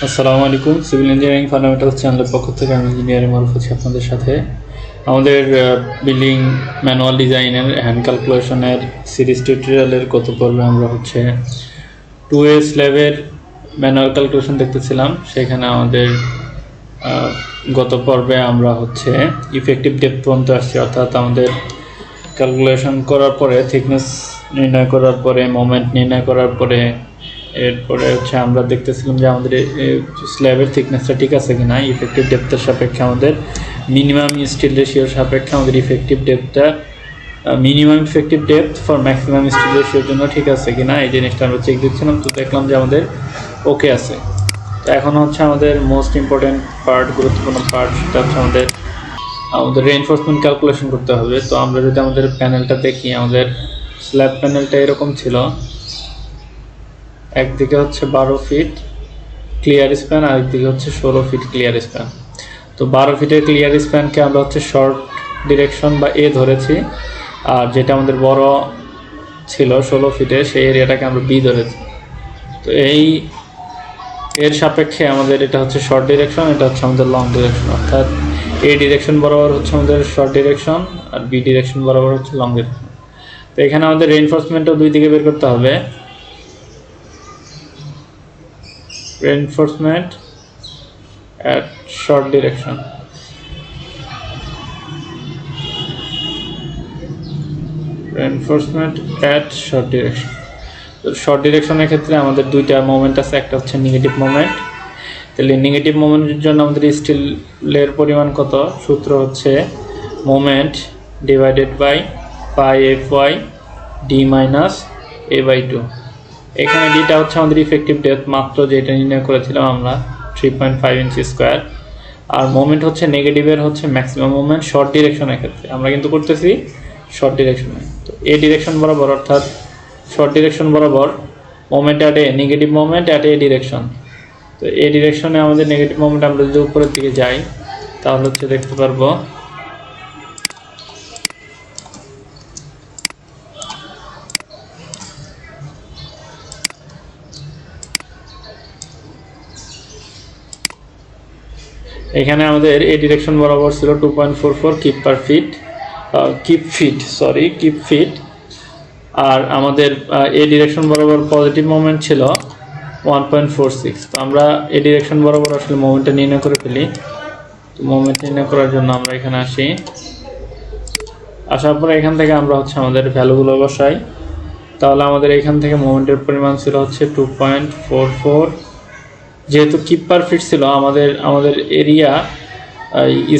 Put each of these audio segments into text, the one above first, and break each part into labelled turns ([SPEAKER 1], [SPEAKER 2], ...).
[SPEAKER 1] আসসালামু আলাইকুম। Civil engineering fundamentals চ্যানেলের পক্ষ থেকে আমি ইঞ্জিনিয়ারিং মারুফ আছি আপনাদের সাথে। আমাদের বিল্ডিং ম্যানুয়াল ডিজাইনের হ্যান্ড ক্যালকুলেশনের সিরিজ টিউটোরিয়ালের গত পর্বে আমরা 2A স্ল্যাবের ম্যানুয়াল ক্যালকুলেশন দেখতেছিলাম। সেখানে আমাদের গত পর্বে আমরা ইফেক্টিভ ডেপথ পর্যন্ত আসছি, অর্থাৎ আমাদের ক্যালকুলেশন করার পরে থিকনেস নির্ণয় করার পরে মোমেন্ট নির্ণয় করার পরে এরপরে আমরা দেখতেছিলাম যে আমাদের স্ল্যাবের থিকনেসটা ঠিক আছে কিনা, ইফেক্টিভ ডেপথের সাপেক্ষে আমাদের মিনিমাম স্টিল রেশিওর সাপেক্ষে আমাদের ইফেক্টিভ ডেপথটা minimum effective depth for maximum steel রেশিওর জন্য ঠিক আছে কিনা এই জিনিসটা আমরা চেক দিচ্ছিলাম। তো দেখলাম যে আমাদের ওকে আছে। তো এখন আমাদের মোস্ট ইম্পর্টেন্ট পার্ট, গুরুত্বপূর্ণ পার্ট, সেটা আমাদের রেইনফোর্সমেন্ট ক্যালকুলেশন করতে হবে। তো আমরা যদি আমাদের প্যানেলটা দেখি, আমাদের স্ল্যাব প্যানেলটা এরকম ছিল, একদিকে 12 ফিট ক্লিয়ার স্প্যান, আরেকদিকে 16 ফিট ক্লিয়ার স্প্যান। তো 12 ফিটের ক্লিয়ার স্প্যানকে আমরা শর্ট ডিরেকশন বা এ ধরেছি, আর যেটা আমাদের বড় ছিল 16 ফিটের সেই এরিয়াটাকে আমরা বি ধরেছি। তো এর সাপেক্ষে আমাদের এটা শর্ট ডিরেকশন, এটা আমাদের লং ডিরেকশন, অর্থাৎ এ ডিরেকশন বরাবর আমাদের শর্ট ডিরেকশন আর বি ডিরেকশন বরাবর লং ডিরেকশন। তো এখানে আমাদের রেইনফোর্সমেন্টও দুই দিকে বের করতে হবে। Reinforcement at short direction. Reinforcement at short direction. তো শর্ট ডিরেকশনের ক্ষেত্রে আমাদের দুইটা মোমেন্ট আছে, একটা নেগেটিভ মোমেন্ট। তাহলে নেগেটিভ মোমেন্টের জন্য আমাদের স্টিলের পরিমাণ কত? সূত্র moment divided by pi F Y D minus A by 2। এখানে ডিটা আমাদের ইফেক্টিভ ডেপথ মাত্র যেটা নির্ণয় করেছিলাম আমরা 3.5 ইঞ্চি স্কোয়ার, আর মোমেন্ট নেগেটিভের ম্যাক্সিমাম মোমেন্ট শর্ট ডিরেকশনের ক্ষেত্রে আমরা কিন্তু করতেছি শর্ট ডিরেকশনে। তো এ ডিরেকশন বরাবর, অর্থাৎ শর্ট ডিরেকশন বরাবর moment at a, negative moment at a direction. তো এই ডিরেকশনে আমাদের নেগেটিভ মোমেন্ট আমরা যদি উপরের দিকে যাই তাহলে দেখতে পারবো এখানে আমাদের এই ডিরেকশন বরাবর ছিল 2.44 কিপ ফিট, আর আমাদের এই ডিরেকশন বরাবর পজিটিভ মোমেন্ট ছিল 1.46। তো আমরা এই ডিরেকশন বরাবর মোমেন্টটা নির্ণয় করে ফেলি। তো মোমেন্ট নির্ণয় করার জন্য আমরা এখানে আসার পরে এখান থেকে আমরা আমাদের ভ্যালুগুলো বসাই। তাহলে আমাদের এখান থেকে মোমেন্টের পরিমাণ ছিল 2.44। যেহেতু কিপ পার ফিট ছিল, আমাদের এরিয়া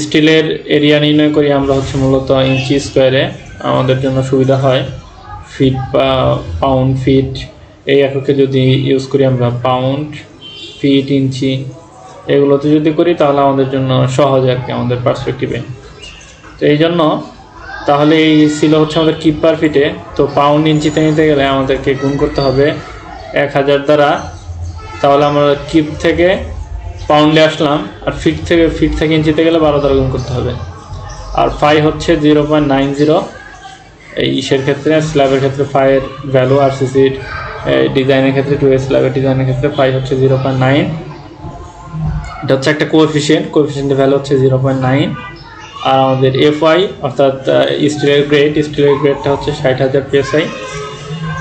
[SPEAKER 1] স্টিলের এরিয়া নির্ণয় করি আমরা মূলত ইঞ্চি স্কোয়ারে, আমাদের জন্য সুবিধা হয়। ফিট বা পাউন্ড ফিট এই এককে যদি ইউজ করি আমরা, পাউন্ড ফিট ইঞ্চি এগুলোতে যদি করি তাহলে আমাদের জন্য সহজ আর কি আমাদের পার্সপেক্টিভে। তো এই জন্য তাহলে এই ছিল আমাদের কিপ পার ফিটে। তো পাউন্ড ইঞ্চিতে নিতে গেলে আমাদেরকে গুণ করতে হবে 1000 দ্বারা। তাহলে আমরা কিপ থেকে পাউন্ডে আসলাম, আর ফিট থেকে ইঞ্চিতে গেলে 12 দ্বারা গুণ করতে হবে। আর ফাই 0.90 এই ইসের ক্ষেত্রে, স্ল্যাবের ক্ষেত্রে ফাইয়ের ভ্যালু, আর সিসির ডিজাইনের ক্ষেত্রে 2A স্ল্যাবের ডিজাইনের ক্ষেত্রে ফাই 0.9। এটা একটা কোএফিসিয়েন্টের ভ্যালু 0.9। আর আমাদের এফআই অর্থাৎ স্টিলের গ্রেডটা 60,000 PSI।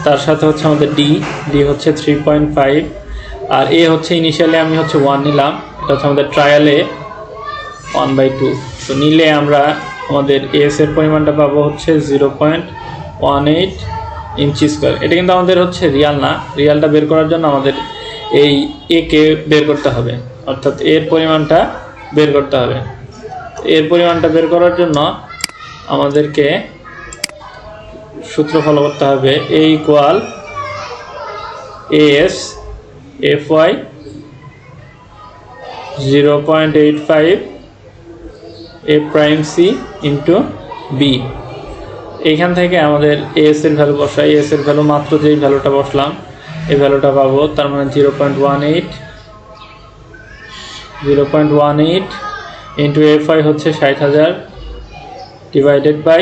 [SPEAKER 1] তার সাথে আমাদের ডি 3.5। আর এ ইনিশিয়ালি আমি 1 নিলাম, এটা আমাদের ট্রায়ালে 1/2। তো নিলে আমরা আমাদের এস এর পরিমাণটা পাবো 0.18 ইঞ্চি স্কোয়ার। এটা কিন্তু আমাদের রিয়াল না, রিয়ালটা বের করার জন্য আমাদের এই এ কে বের করতে হবে, অর্থাৎ এর পরিমাণটা বের করতে হবে। এর পরিমাণটা বের করার জন্য আমাদেরকে সূত্র ফলো করতে হবে, এ equal S FY 0.85 A prime C into B। এইখান থেকে আমাদের AS এর ভ্যালু বসাই। AS এর ভ্যালু মাত্র যেই ভ্যালুটা বসলাম এই ভ্যালুটা পাবো, তার মানে 0.18 into FY 60,000 divided by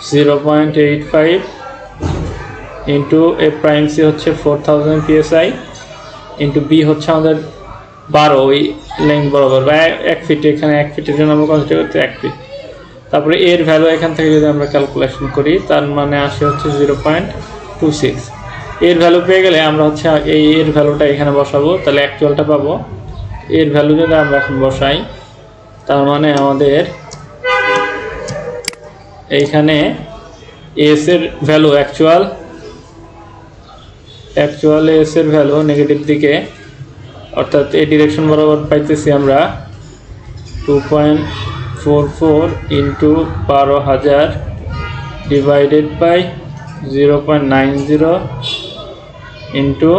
[SPEAKER 1] 0.85 into A prime C 4000 PSI into B আমাদের 12 ওই লেন্থ বরাবর, বা 1 ফিট, এখানে 1 ফিটের জন্য আমরা কনসিডার করতে 1 ফিট। তারপরে এর ভ্যালু এখান থেকে যদি আমরা ক্যালকুলেশন করি, তার মানে আসে হচ্ছে 0.26। এর ভ্যালু পেয়ে গেলে আমরা হচ্ছে এর ভ্যালুটা এখানে বসাবো, তাহলে অ্যাকচুয়ালটা পাবো। এর ভ্যালু যদি আমরা এখন বসাই, তার মানে আমাদের এইখানে এস এর ভ্যালু অ্যাকচুয়াল এস এর ভ্যালু নেগেটিভ দিকে, অর্থাৎ এই ডিরেকশন বরাবর পাইতেছি আমরা 2.44 into 12,000 divided by 0.90 into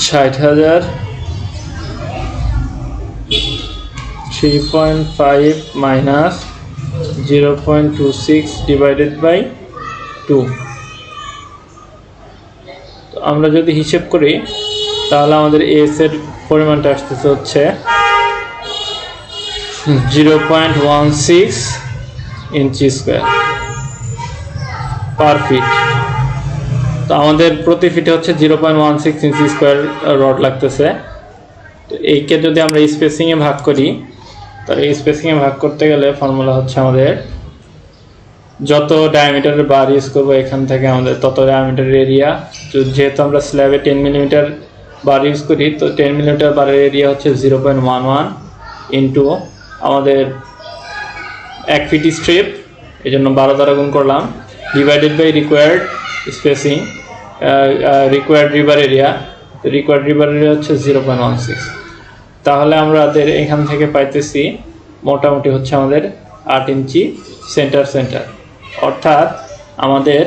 [SPEAKER 1] 60,000, 3.5 minus 0.26 divided by 2। তো আমরা যদি হিসেব করি, তাহলে আমাদের এস এর পরিমাণটা আসতেছে হচ্ছে 0.16 ইঞ্চি স্কোয়ার পার ফিট। তো আমাদের প্রতি ফিটে হচ্ছে 0.16 ইঞ্চি স্কোয়ার রড লাগতেছে। তো এইকে যদি আমরা স্পেসিংয়ে ভাগ করি, তাহলে এই স্পেসিংয়ে ভাগ করতে গেলে ফর্মুলা হচ্ছে আমাদের যত ডায়ামিটারের বার ইউজ করবো এখান থেকে আমাদের তত ডায়ামিটারের এরিয়া। যেহেতু আমরা স্ল্যাবে 10 মিলিমিটার বার ইউজ করি, তো 10 মিলিমিটার বারের এরিয়া হচ্ছে 0.11 ইন্টু আমাদের 1 ফিট স্ট্রিপ, এই জন্য 12 দ্বারা গুণ করলাম, divided by required spacing, required river area. Required river area হচ্ছে 0.16। তাহলে আমাদের এখান থেকে পাইতেছি মোটামুটি হচ্ছে আমাদের 8 ইঞ্চি সেন্টার। অর্থাৎ আমাদের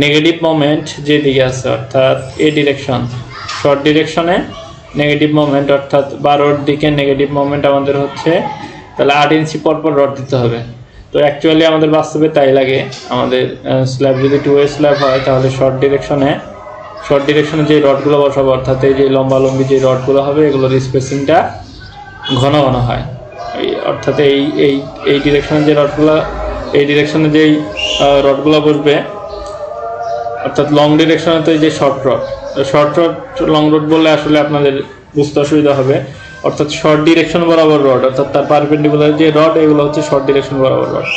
[SPEAKER 1] নেগেটিভ মোমেন্ট যেদিকে আছে, অর্থাৎ এ ডিরেকশন, শর্ট ডিরেকশনে নেগেটিভ মোমেন্ট, অর্থাৎ 12-র দিকে নেগেটিভ মোমেন্ট আমাদের হচ্ছে, তাহলে 8 ইঞ্চি পরপর রড দিতে হবে। তো অ্যাকচুয়ালি আমাদের বাস্তবে তাই লাগে। আমাদের স্ল্যাব যদি 2-ওয়ে স্ল্যাব হয়, তাহলে শর্ট ডিরেকশনে যে রডগুলো বসাবো, অর্থাৎ এই যে লম্বালম্বি যে রডগুলো হবে, এগুলোর স্পেসিংটা ঘন হয়। অর্থাৎ এই ডিরেকশনে যে রডগুলো, এই ডিরেকশনে যেই রডগুলো বসবে, অর্থাৎ লং ডিরেকশনে তো এই যে শর্ট রড লং রড বললে আসলে আপনাদের বুঝতে অসুবিধা হবে। অর্থাৎ শর্ট ডিরেকশন বরাবর রড, অর্থাৎ তার পারপেন্ডিকুলার যে রড, এগুলো হচ্ছে শর্ট ডিরেকশন বরাবর রড।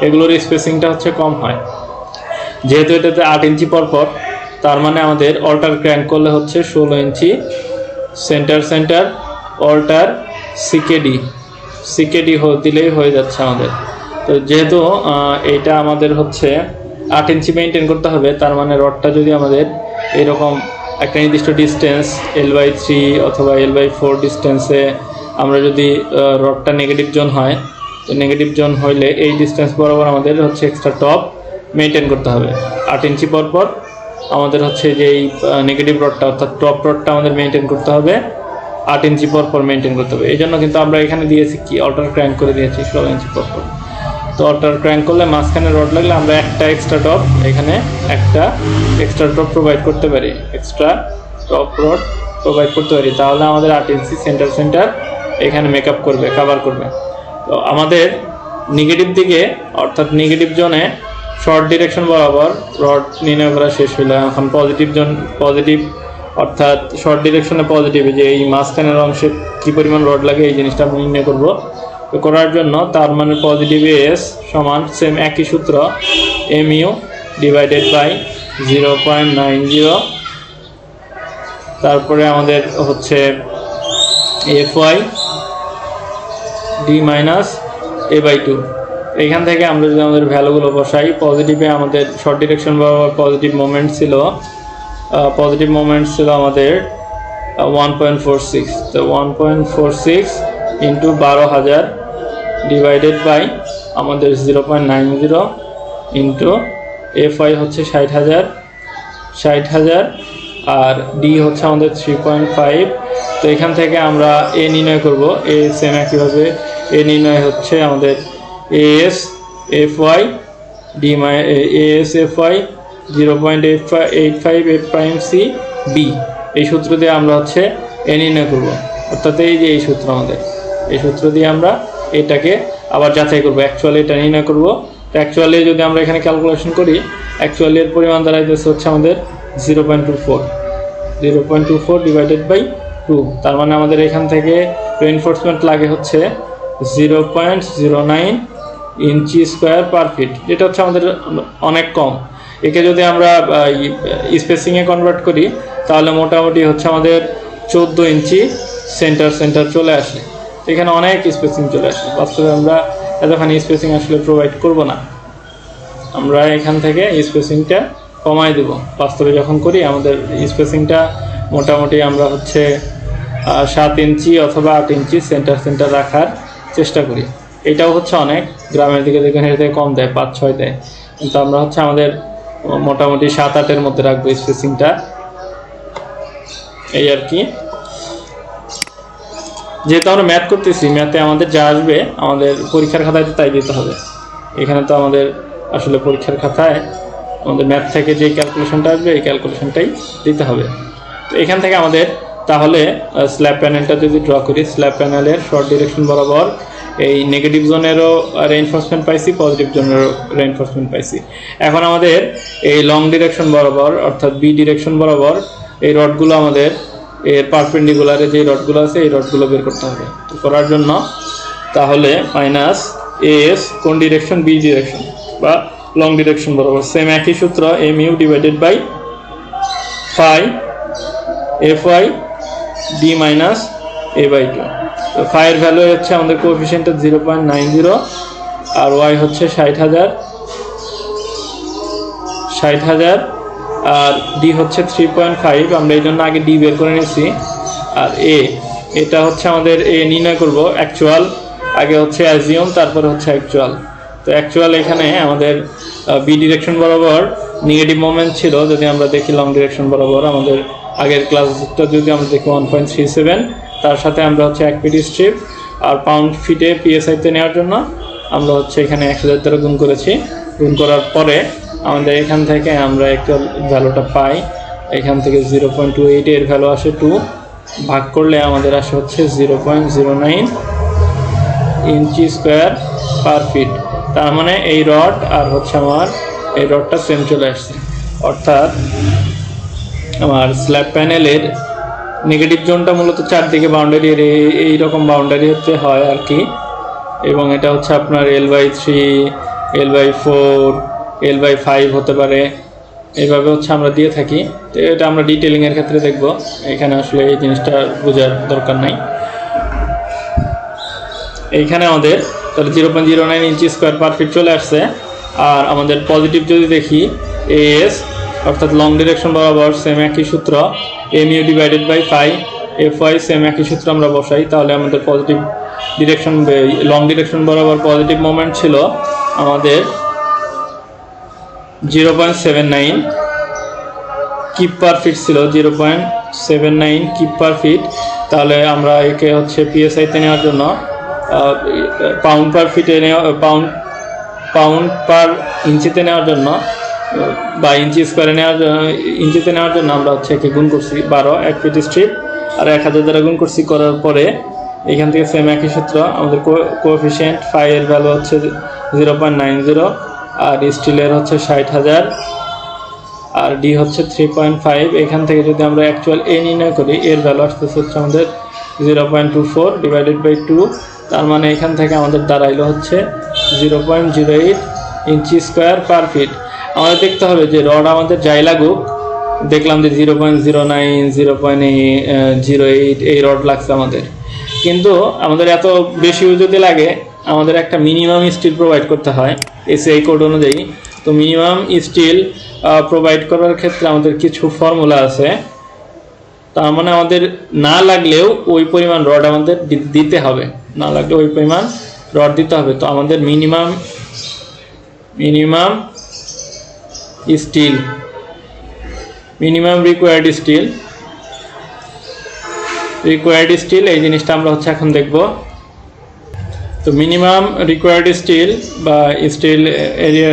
[SPEAKER 1] এগুলোর স্পেসিংটা হচ্ছে কম হয়। যেহেতু এটাতে 8 ইঞ্চি পরপর, তার মানে আমাদের অল্টার ক্র্যাঙ্ক করলে হচ্ছে 16 ইঞ্চি সেন্টার অল্টার সিকেডি দিলেই হয়ে যাচ্ছে আমাদের। তো যেহেতু এইটা আমাদের হচ্ছে 8 ইঞ্চি মেনটেন করতে হবে, তার মানে রডটা যদি আমাদের এরকম একটা নির্দিষ্ট ডিস্টেন্স L/3 অথবা L/4 ডিস্টেন্সে আমরা যদি রডটা নেগেটিভ জোন হয়, তো নেগেটিভ জোন হইলে এই ডিস্টেন্স বরাবর আমাদের হচ্ছে এক্সট্রা টপ মেনটেন করতে হবে। 8 ইঞ্চি পরপর আমাদের হচ্ছে যে এই নেগেটিভ রডটা, অর্থাৎ টপ রডটা আমাদের মেনটেন করতে হবে, 8 ইঞ্চি পরপর মেনটেন করতে হবে। এই জন্য কিন্তু আমরা এখানে দিয়েছি কি, অল্টার ক্র্যাঙ্ক করে দিয়েছি 16 ইঞ্চি পরপর। তো অল্টার ক্র্যাঙ্ক করলে মাঝখানে রড লাগলে আমরা একটা এক্সট্রা টপ, এখানে একটা এক্সট্রা টপ প্রোভাইড করতে পারি, তাহলে আমাদের 8 ইঞ্চি সেন্টার এখানে মেকআপ করবে, কাভার করবে। তো আমাদের নেগেটিভ দিকে, অর্থাৎ নেগেটিভ জোনে শর্ট ডিরেকশন বরাবর রড নির্ণয় করা শেষ হইল। এখন পজিটিভ অর্থাৎ শর্ট ডিরেকশনে পজিটিভে যে এই মাঝখানের অংশে কী পরিমাণ রড লাগে, এই জিনিসটা আমরা নির্ণয় করবো। তো করার জন্য তার মানে পজিটিভ এস সমান সেম একই সূত্র, mu ডিভাইডেড বাই 0.90, তারপরে আমাদের হচ্ছে FY D মাইনাস A/2। এইখান থেকে আমরা যদি আমাদের ভ্যালুগুলো বসাই, পজিটিভে আমাদের শর্ট ডিরেকশন বরাবর পজিটিভ মোমেন্ট ছিল আমাদের 1.46। তো 1.46 ইন্টু 12,000 ডিভাইডেড বাই আমাদের 0.90 ইন্টু FY হচ্ছে 60,000 আর ডি হচ্ছে আমাদের 3.5। তো এখান থেকে আমরা এ নির্ণয় করব। এ সেম একইভাবে এ নির্ণয় হচ্ছে আমাদের AS/FY D AS/FY 0.85 F'(C) B। এই সূত্র দিয়ে আমরা হচ্ছে এ নির্ণয় করব। অর্থাৎ এই যে এই সূত্র, আমাদের এই সূত্র দিয়ে আমরা এটাকে আবার যাচাই করব, অ্যাকচুয়ালি এটা নির্ণয় করব। তো অ্যাকচুয়ালি যদি আমরা এখানে ক্যালকুলেশন করি, অ্যাকচুয়ালি এর পরিমাণ দাঁড়াইতেছে হচ্ছে আমাদের 0.24 ডিভাইডেড বাই 2, তার মানে আমাদের এখান থেকে রেইনফোর্সমেন্ট লাগে হচ্ছে 0.09 ইঞ্চি স্কোয়ার পার ফিট, যেটা হচ্ছে আমাদের অনেক কম। একে যদি আমরা স্পেসিংয়ে কনভার্ট করি তাহলে মোটামুটি হচ্ছে আমাদের 14 ইঞ্চি সেন্টার চলে আসে। এখানে অনেক স্পেসিং চলে আসে। বাস্তবে আমরা এতখানি স্পেসিং আসলে প্রোভাইড করব না, আমরা এখান থেকে স্পেসিংটা কমাই দেব। বাস্তবে যখন করি আমাদের স্পেসিংটা মোটামুটি আমরা হচ্ছে 7 ইঞ্চি অথবা 8 ইঞ্চি সেন্টার রাখার চেষ্টা করি। এটাও হচ্ছে অনেক, গ্রামের দিকে দেখবেন এর থেকে কম দেয়, 5-6 দেয়, কিন্তু আমরা হচ্ছে আমাদের মোটামুটি 7-8-এর মধ্যে রাখবো স্পেসিংটা, এই আর কি। যেহেতু আমরা ম্যাথ করতেছি, ম্যাথে আমাদের যা আসবে আমাদের পরীক্ষার খাতায় তো তাই দিতে হবে। এখানে তো আমাদের আসলে পরীক্ষার খাতায় আমাদের ম্যাথ থেকে যে ক্যালকুলেশনটা আসবে এই ক্যালকুলেশনটাই দিতে হবে। তো এখান থেকে আমাদের তাহলে স্ল্যাব প্যানেলটা যদি ড্র করি, স্ল্যাব প্যানেলের শর্ট ডিরেকশন বরাবর এই নেগেটিভ জোনেরও রেইনফোর্সমেন্ট পাইছি, পজিটিভ জোনেরও রেইনফোর্সমেন্ট পাইছি। এখন আমাদের এই লং ডিরেকশন বরাবর অর্থাৎ বি ডিরেকশন বরাবর এই রডগুলো আমাদের এর পারপেন্ডিকুলারে যে রডগুলো আছে এই রডগুলো বের করতে হবে। তো করার জন্য তাহলে মাইনাস এস কোন ডিরেকশন, বি ডিরেকশন বা লং ডিরেকশন বরাবর, সেম একই সূত্র M U divided by phi F Y D minus A by 2। তো ফাইয়ের ভ্যালু হচ্ছে আমাদের কোএফিসিয়েন্টের 0.90 আর ওয়াই হচ্ছে 60,000 আর ডি হচ্ছে 3.5, আমরা এই জন্য আগে ডি বের করে নিয়েছি। আর এটা হচ্ছে আমাদের এ নির্ণয় করব অ্যাকচুয়াল, আগে হচ্ছে অ্যাজিউম তারপরে হচ্ছে অ্যাকচুয়াল। তো অ্যাকচুয়াল এখানে আমাদের বি ডিরেকশন বরাবর নেগেটিভ মোমেন্ট ছিল, যদি আমরা দেখি লং ডিরেকশন বরাবর আমাদের আগের ক্লাসটা যদি আমরা দেখি 1.37, তার সাথে আমরা হচ্ছে 1 ফিট স্ট্রিপ আর পাউন্ড ফিটে পিএসআইতে নেওয়ার জন্য আমরা হচ্ছে এখানে 1000 দ্বারা গুণ করেছি। গুণ করার পরে আমাদের এখান থেকে আমরা একটা ভ্যালুটা পাই, এখান থেকে 0.28 এর ভ্যালু আসে 2, ভাগ করলে আমাদের আসে হচ্ছে 0.09 ইঞ্চি স্কোয়ার পার ফিট। তার মানে এই রড আর হচ্ছে আমার এই রডটা সেম চলে আসছে, অর্থাৎ আমার স্ল্যাব প্যানেলের নেগেটিভ জোনটা মূলত চারদিকে বাউন্ডারি এইরকম বাউন্ডারি হতে হয় আর কি, এবং এটা হচ্ছে আপনার L/3, L/4, L/5 হতে পারে, এইভাবে হচ্ছে আমরা দিয়ে থাকি। তো এটা আমরা ডিটেলিংয়ের ক্ষেত্রে দেখব, এখানে আসলে এই জিনিসটা বোঝার দরকার নাই। এইখানে আমাদের তাহলে 0.09 ইঞ্চি স্কোয়ার পার ফিট চলে আসছে। আর আমাদের পজিটিভ যদি দেখি এস অর্থাৎ লং ডিরেকশন বরাবর সেম একই সূত্র M U divided by phi F Y, same একই সূত্র আমরা বসাই, তাহলে আমাদের পজিটিভ ডিরেকশন লং ডিরেকশন বরাবর পজিটিভ মোমেন্ট ছিল আমাদের 0.79 কিপ পার ফিট ছিল, 0.79 কিপ পার ফিট। তাহলে আমরা একে হচ্ছে পিএসআইতে নেওয়ার জন্য পাউন্ড পার ফিটে পাউন্ড পার ইঞ্চিতে নেওয়ার জন্য বা ইঞ্চি স্কোয়ারে ইঞ্চিতে নেওয়ার জন্য আমরা হচ্ছে একে গুণ করছি 12, 1 ফিট স্ট্রিপ আর 1000 দ্বারা গুণ করছি। করার পরে এখান থেকে সেম একই সূত্র আমাদের কোএফিসিয়েন্ট ফাই এর ভ্যালু হচ্ছে 0.90 আর স্টিলের হচ্ছে 60,000 আর ডি হচ্ছে 3.5। এখান থেকে যদি আমরা অ্যাকচুয়াল এ নির্ণয় করি, এর ভ্যালু আসতেছে হচ্ছে আমাদের 0.24 ডিভাইডেড বাই 2, তার মানে এখান থেকে আমাদের দাঁড়াইলো হচ্ছে 0.08 ইঞ্চি স্কোয়ার পার ফিট। আমাদের দেখতে হবে যে রড আমাদের যাই লাগুক, দেখলাম যে 0.09, 0.08 এই রড লাগছে আমাদের, কিন্তু আমাদের এত বেশি যদি লাগে আমাদের একটা মিনিমাম স্টিল প্রোভাইড করতে হয় এসিআই কোড অনুযায়ী। তো মিনিমাম স্টিল প্রোভাইড করার ক্ষেত্রে আমাদের কিছু ফর্মুলা আছে, তার মানে আমাদের না লাগলেও ওই পরিমাণ রড আমাদের দিতে হবে, না লাগলে ওই পরিমাণ রড দিতে হবে। তো আমাদের minimum steel, minimum required steel এই জিনিসটা আমরা হচ্ছে এখন দেখব। তো মিনিমাম রিকোয়ার্ড স্টিল বা স্টিল এরিয়া,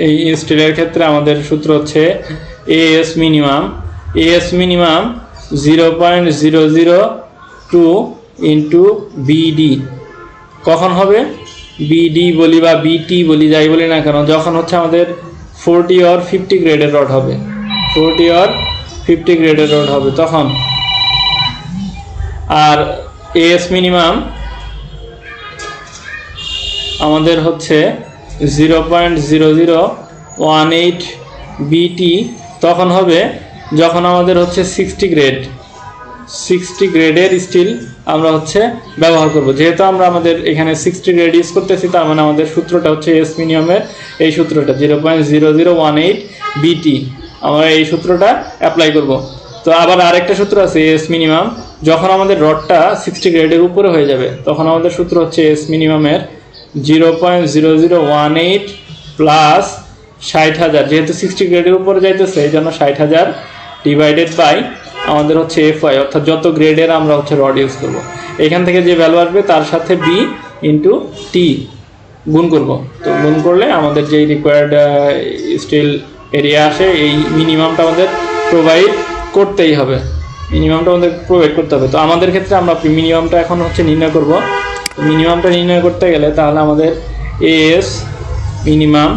[SPEAKER 1] এই স্টিলের ক্ষেত্রে আমাদের সূত্র হচ্ছে এএস মিনিমাম 0.002 ইন্টু বিডি। কখন হবে বিডি বলি বা বিটি বলি, যাই বলি না কেন, যখন হচ্ছে আমাদের 40 or 50 গ্রেডের রড হবে, 40 or 50 গ্রেডের রড হবে, তখন আর এস মিনিমাম আমাদের হচ্ছে 0.0018 বিটি তখন হবে যখন আমাদের হচ্ছে 60 গ্রেডের স্টিল আমরা হচ্ছে ব্যবহার করব। যেহেতু আমরা আমাদের এখানে 60 গ্রেড ইউজ করতেছি, তার মানে আমাদের সূত্রটা হচ্ছে এস মিনিমামের এই সূত্রটা 0.0018 বিটি, আমরা এই সূত্রটা অ্যাপ্লাই করব। তো আবার আরেকটা সূত্র আছে এস মিনিমাম, যখন আমাদের রডটা 60 গ্রেডের উপরে হয়ে যাবে তখন আমাদের সূত্র হচ্ছে এস মিনিমামের 0.0018 প্লাস 60,000, যেহেতু 60 গ্রেডের উপরে যাইতেছে এই জন্য 60,000 ডিভাইডেড বাই আমাদের হচ্ছে এফআই, অর্থাৎ যত গ্রেডের আমরা হচ্ছে রড ইউজ করব। এখান থেকে যে ভ্যালু আসবে তার সাথে বি ইন্টু টি গুণ করব। তো গুণ করলে আমাদের যেই রিকোয়ার্ড স্টিল এরিয়া আসে এই মিনিমামটা আমাদের প্রোভাইড করতেই হবে, মিনিমামটা আমাদের প্রোভাইড করতে হবে। তো আমাদের ক্ষেত্রে আমরা মিনিমামটা এখন হচ্ছে নির্ণয় করব। মিনিমামটা নির্ণয় করতে গেলে তাহলে আমাদের এস মিনিমাম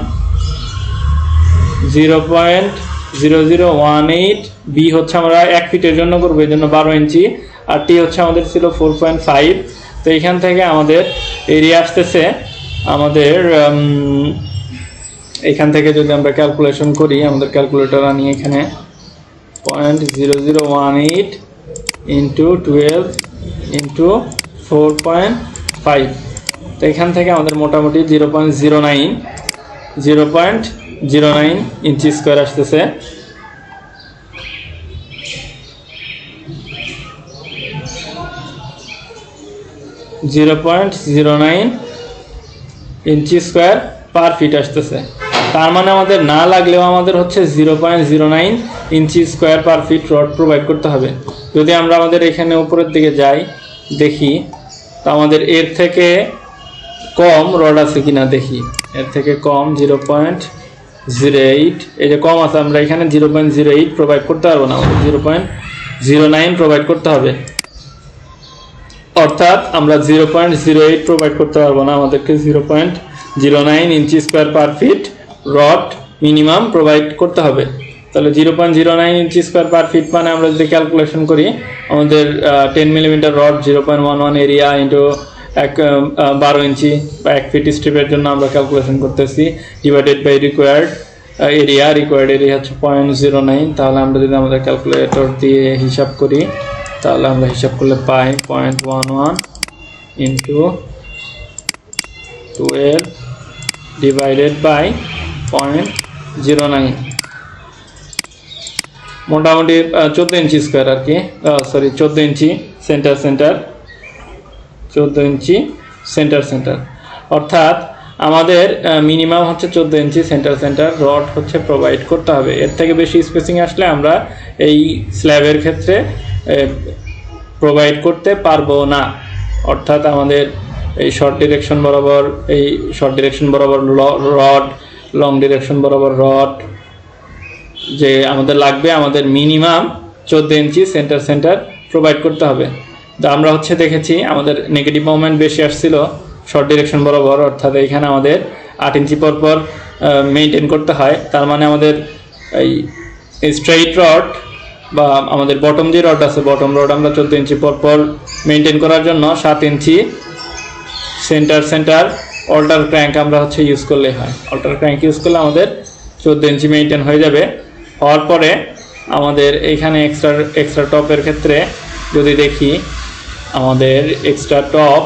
[SPEAKER 1] 0.0018 বি হচ্ছে আমরা 1 ফিটের জন্য করবো, এই জন্য 12 ইঞ্চি, আর টি হচ্ছে আমাদের ছিল 4.5। তো এখান থেকে আমাদের এরিয়া আসতেছে আমাদের এখান থেকে যদি আমরা ক্যালকুলেশন করি, আমাদের ক্যালকুলেটর আনি এখানে 0.0018 ইন্টু 12 ইন্টু 4.5, তো এখান থেকে আমাদের মোটামুটি 0.09 ইঞ্চি স্কোয়ার আসতেছে। ইঞ্চি স্কোয়ার পার ফিট আসতেছে। তার মানে আমাদের না লাগলেও আমাদের হচ্ছে 0.09 inch square per feet rod provide করতে হবে। যদি আমরা আমাদের এখানে উপরের দিকে যাই দেখি, তো আমাদের এর থেকে কম রড আছে কিনা দেখি, এর থেকে কম 0.08, এই যে কম আছে, আমরা এখানে 0.08 প্রোভাইড করতে পারবো না, আমাদের 0.09 প্রোভাইড করতে হবে। অর্থাৎ আমরা 0.08 প্রোভাইড করতে পারবো না, আমাদেরকে 0.09 inch square per feet rod minimum provide করতে হবে। তাহলে 0.09 ইঞ্চি স্কোয়ার পার ফিট মানে আমরা যদি ক্যালকুলেশন করি, আমাদের 10 মিলিমিটার রড 0.11 এরিয়া ইন্টু 12 ইঞ্চি বা 1 ফিট স্ট্রিপের জন্য আমরা ক্যালকুলেশন করতেছি, ডিভাইডেড বাই রিকোয়ার্ড এরিয়া হচ্ছে 0.09। তাহলে আমরা যদি আমাদের ক্যালকুলেটর দিয়ে হিসাব করি তাহলে আমরা হিসাব করলে পাই 0.11 ইন্টু 12 ডিভাইডেড বাই 0.09, মোটামুটি 14 ইঞ্চি স্কোয়ার আর কি, 14 ইঞ্চি সেন্টার 14 ইঞ্চি সেন্টার। অর্থাৎ আমাদের মিনিমাম হচ্ছে 14 ইঞ্চি সেন্টার রড হচ্ছে প্রোভাইড করতে হবে। এর থেকে বেশি স্পেসিং আসলে আমরা এই স্ল্যাবের ক্ষেত্রে প্রোভাইড করতে পারবো না। অর্থাৎ আমাদের এই শর্ট ডিরেকশন বরাবর রড, লং ডিরেকশন বরাবর রড যে আমাদের লাগবে, আমাদের মিনিমাম 14 ইঞ্চি সেন্টার প্রোভাইড করতে হবে। তো আমরা হচ্ছে দেখেছি আমাদের নেগেটিভ মোমেন্ট বেশি আসছিল শর্ট ডিরেকশন বরাবর, অর্থাৎ এইখানে আমাদের 8 ইঞ্চি পর মেনটেন করতে হয়। তার মানে আমাদের এই স্ট্রেইট রড বা আমাদের বটম যে রড আছে, বটম রড আমরা 14 ইঞ্চি পর মেনটেন করার জন্য 7 ইঞ্চি সেন্টার অল্টার ক্র্যাঙ্ক আমরা হচ্ছে ইউজ করলে হয়। অল্টার ক্র্যাঙ্ক ইউজ করলে আমাদের 14 ইঞ্চি মেনটেন হয়ে যাবে। হওয়ার পরে আমাদের এইখানে এক্সট্রা টপের ক্ষেত্রে যদি দেখি, আমাদের এক্সট্রা টপ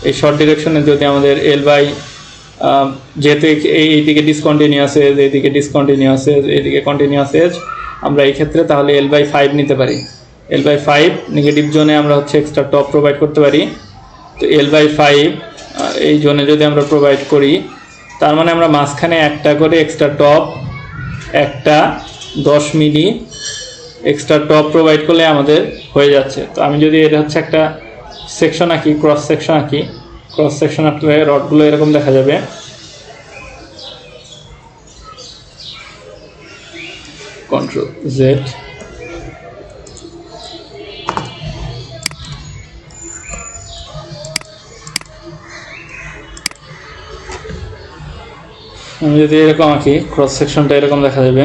[SPEAKER 1] এই শর্ট ডিরেকশনে যদি আমাদের যেহেতু এইদিকে ডিসকন্টিনিউয়াস এজ, এইদিকে ডিসকন্টিনিউয়াস এজ, এইদিকে কন্টিনিউয়াস এজ, আমরা এই ক্ষেত্রে তাহলে L/5 নিতে পারি। L/5 নেগেটিভ জোনে আমরা হচ্ছে এক্সট্রা টপ প্রোভাইড করতে পারি। তো L/5 এই জোনে যদি আমরা প্রোভাইড করি, তার মানে আমরা মাঝখানে একটা করে এক্সট্রা টপ, একটা 10 মিলি এক্সট্রা টপ প্রোভাইড করলে আমাদের হয়ে যাচ্ছে। তো আমি যদি এটা হচ্ছে একটা সেকশন আঁকি, ক্রস সেকশন আঁকলে রডগুলো এরকম দেখা যাবে। Ctrl Z, আমি যদি এরকম আঁকি, ক্রস সেকশনটা এরকম দেখা যাবে।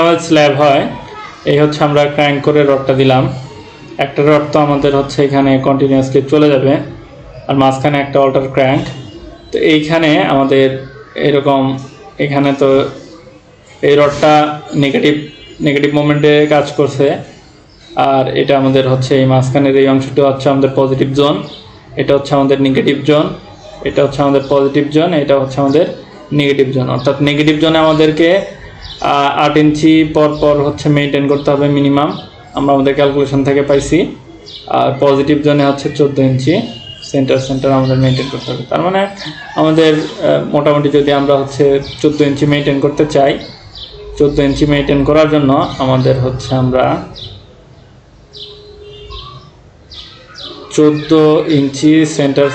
[SPEAKER 1] আমাদের স্ল্যাব হয় এই হচ্ছে আমরা ক্র্যাঙ্ক করে রডটা দিলাম, একটা রড তো আমাদের হচ্ছে এখানে কন্টিনিউয়াসলি চলে যাবে আর মাঝখানে একটা অল্টার ক্র্যাঙ্ক। তো এইখানে আমাদের এরকম এখানে তো এই রডটা নেগেটিভ মোমেন্টে কাজ করছে, আর এটা আমাদের হচ্ছে এই মাঝখানের এই অংশটা হচ্ছে আমাদের পজিটিভ জোন, এটা হচ্ছে আমাদের নেগেটিভ জোন, এটা হচ্ছে আমাদের পজিটিভ জোন, এটা হচ্ছে আমাদের নেগেটিভ জোন। অর্থাৎ নেগেটিভ জোনে আমাদেরকে 8 ইঞ্চি পর হচ্ছে মেনটেন করতে হবে মিনিমাম, আমরা আমাদের ক্যালকুলেশন থেকে পাইছি। আর পজিটিভ জোনে হচ্ছে 14 ইঞ্চি সেন্টার আমাদের মেনটেন করতে হবে। তার মানে আমাদের মোটামুটি যদি আমরা হচ্ছে 14 ইঞ্চি মেনটেন করতে চাই, 14 ইঞ্চি মেনটেন করার জন্য আমাদের হচ্ছে আমরা 14 ইঞ্চি সেন্টার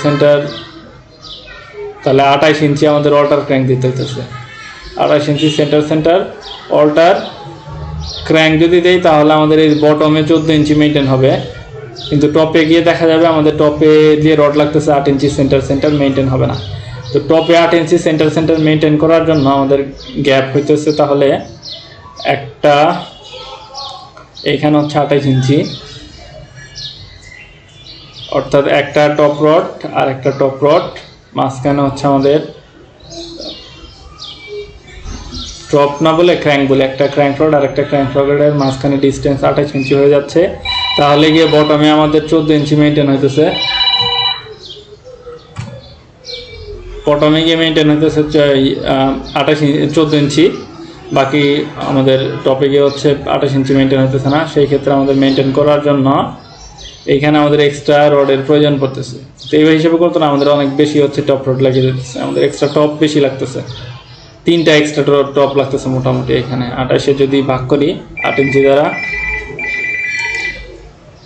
[SPEAKER 1] তাহলে 28 ইঞ্চি আমাদের অল্টার ক্র্যাঙ্ক দিতে হইতেছে। 28 ইঞ্চি সেন্টার অল্টার ক্র্যাঙ্ক যদি দেই তাহলে আমাদের এই বটমে 14 ইঞ্চি মেনটেন হবে, কিন্তু টপে গিয়ে দেখা যাবে আমাদের টপে যে রড লাগতেছে 8 ইঞ্চি সেন্টার মেনটেন হবে না। তো টপে 8 ইঞ্চি সেন্টার মেনটেন করার জন্য আমাদের গ্যাপ হইতেছে তাহলে একটা এখানে হচ্ছে 28 ইঞ্চি, অর্থাৎ একটা টপ রড আর একটা টপ রড, মাঝখানে হচ্ছে আমাদের টপ না বলে ক্র্যাঙ্ক বলে একটা ক্র্যাঙ্ক রড আর একটা ক্র্যাঙ্ক রডের মাঝখানে ডিস্টেন্স 28 ইঞ্চি হয়ে যাচ্ছে। তাহলে গিয়ে বটমে আমাদের 14 ইঞ্চি মেনটেন হইতেছে, বটমে গিয়ে মেনটেন হইতেছে 14 ইঞ্চি, বাকি আমাদের টপে গিয়ে হচ্ছে 28 ইঞ্চি মেনটেন হইতেছে না। সেই ক্ষেত্রে আমাদের মেনটেন করার জন্য এইখানে আমাদের এক্সট্রা রডের প্রয়োজন পড়তেছে। তো এই হিসেবে করতো না, আমাদের অনেক বেশি হচ্ছে টপ রড লাগিয়ে দিতেছে, আমাদের এক্সট্রা টপ বেশি লাগতেছে, 3টা এক্সট্রা টপ লাগতেছে মোটামুটি। এখানে 28 যদি ভাগ করি 8 ইঞ্চি দ্বারা,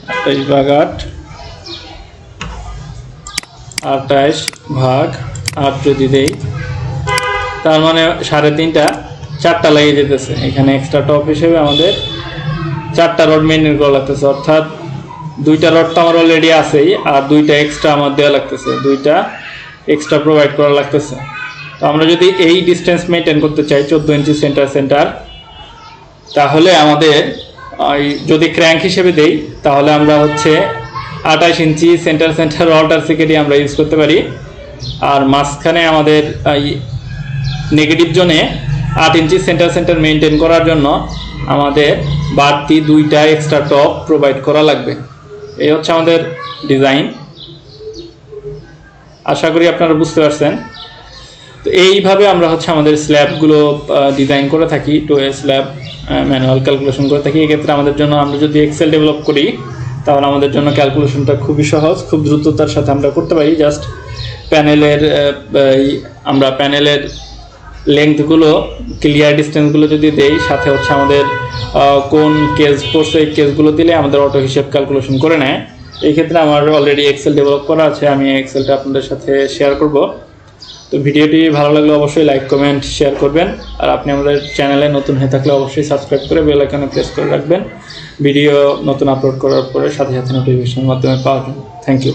[SPEAKER 1] 28 ভাগ 8, 28 ভাগ 8 যদি দেই তার মানে 3.5টা 4টা লাগিয়ে যেতেছে। এখানে এক্সট্রা টপ হিসেবে আমাদের 4টা রড মেনটেন করা লাগতেছে, অর্থাৎ 2টা রড তো আমার অলরেডি আছেই, আর 2টা এক্সট্রা আমার দেওয়া লাগতেছে, 2টা এক্সট্রা প্রোভাইড করা লাগতেছে। তো আমরা যদি এই ডিস্টেন্স মেনটেন করতে চাই 14 ইঞ্চি সেন্টার, তাহলে আমাদের যদি ক্র্যাঙ্ক হিসেবে দেই তাহলে আমরা হচ্ছে 28 ইঞ্চি সেন্টার অল্টার সিকেডি আমরা ইউজ করতে পারি। আর মাঝখানে আমাদের নেগেটিভ জোনে 8 ইঞ্চি সেন্টার মেনটেন করার জন্য আমাদের বাড়তি 2টা এক্সট্রা টপ প্রোভাইড করা লাগবে। এই হচ্ছে আমাদের ডিজাইন, আশা করি আপনারা বুঝতে পারছেন। তো এইভাবে আমরা হচ্ছে আমাদের স্ল্যাবগুলো ডিজাইন করে থাকি, 2A স্ল্যাব ম্যানুয়াল ক্যালকুলেশন করে থাকি। এক্ষেত্রে আমাদের জন্য আমরা যদি এক্সেল ডেভেলপ করি তাহলে আমাদের জন্য ক্যালকুলেশনটা খুবই সহজ, খুব দ্রুততার সাথে আমরা করতে পারি। জাস্ট আমরা প্যানেলের লেংথগুলো, ক্লিয়ার ডিস্টেন্সগুলো যদি দেই, সাথে হচ্ছে আমাদের কোন কেস পড়ছে এই কেসগুলো দিলে আমাদের অটো হিসেব ক্যালকুলেশন করে নেয়। এই ক্ষেত্রে আমার অলরেডি এক্সেল ডেভেলপ করা আছে, আমি এক্সেলটা আপনাদের সাথে শেয়ার করব। তো ভিডিওটি ভালো লাগলে অবশ্যই লাইক কমেন্ট শেয়ার করবেন, আর আপনি আমাদের চ্যানেলে নতুন হয়ে থাকলে অবশ্যই সাবস্ক্রাইব করে বেল আইকনে প্রেস করে রাখবেন, ভিডিও নতুন আপলোড করার পরে সাথে সাথে নোটিফিকেশনের মাধ্যমে পাওয়া যাবে। Thank you.